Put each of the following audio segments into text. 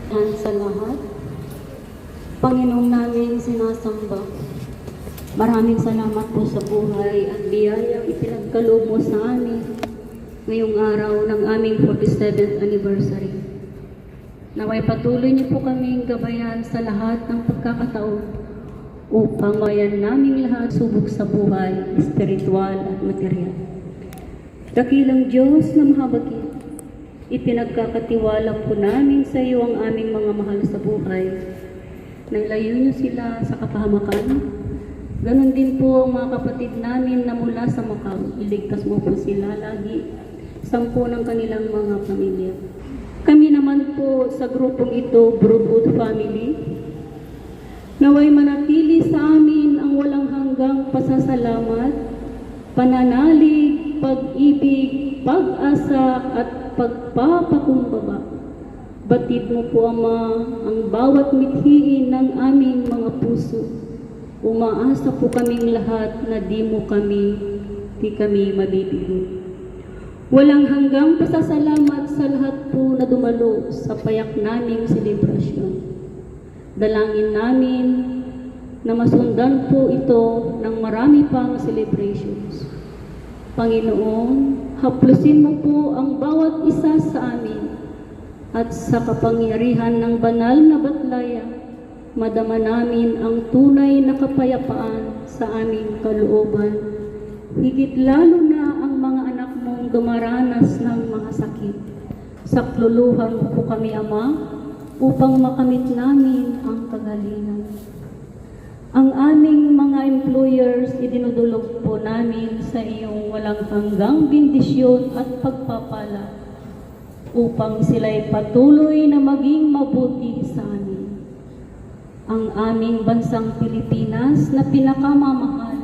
Sa lahat, Panginoong namin sinasamba. Maraming salamat po sa buhay at biyayang ipinagkaloob mo sa amin ngayong araw ng aming 47th anniversary. Naway patuloy niyo po kaming gabayan sa lahat ng pagkakataon upang mayan naming lahat subok sa buhay, espiritual at material. Dakilang Diyos na mahabagin, ipinagkakatiwala po namin sa iyo ang aming mga mahal sa buhay. Nailayo niyo sila sa kapahamakan. Ganon din po ang mga kapatid namin na mula sa Macau. Iligtas mo po sila lagi, 10 ng kanilang mga pamilya. Kami naman po sa grupong ito, Broadwood Family, naway manatili sa amin ang walang hanggang pasasalamat, pananalig, pag-ibig, pag-asa at pagpapakumbaba. Batid mo po, Ama, ang bawat mithiin ng aming mga puso. Umaasa po kaming lahat na di kami mabibigo. Walang hanggang pasasalamat sa lahat po na dumalo sa payak naming selebrasyon. Dalangin namin na masundan po ito ng marami pang celebrations. Panginoon, haplusin mo po ang bawat isa sa amin at sa kapangyarihan ng banal na batlaya, madama namin ang tunay na kapayapaan sa aming kalooban. Higit lalo na ang mga anak mong dumaranas ng mga sakit. Sakluluhan mo po kami, Ama, upang makamit namin ang kagalingan. Ang aming mga employers, idinudulog po namin sa iyong walang hanggang bendisyon at pagpapala upang sila'y patuloy na maging mabuti sa amin. Ang aming bansang Pilipinas na pinakamamahal,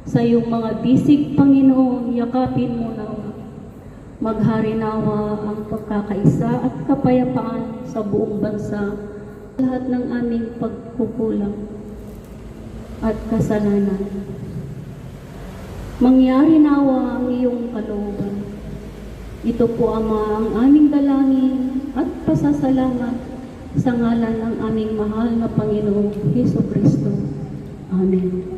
sa iyong mga bisig, Panginoon, yakapin mo nawa. Maghari nawa ang pagkakaisa at kapayapaan sa buong bansa, lahat ng aming pagkukulang at kasalanan. Mangyari nawa ang iyong kalooban. Ito po, Ama, ang aming dalangin at pasasalamat sa ngalan ng aming mahal na Panginoong Jesucristo. Amen.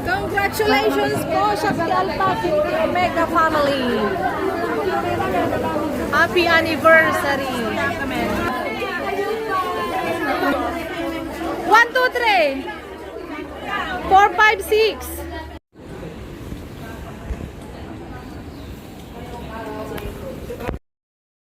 Congratulations po sa Alpha Phi Omega family. Happy anniversary. 1, 2, 3. 4, 5, 6.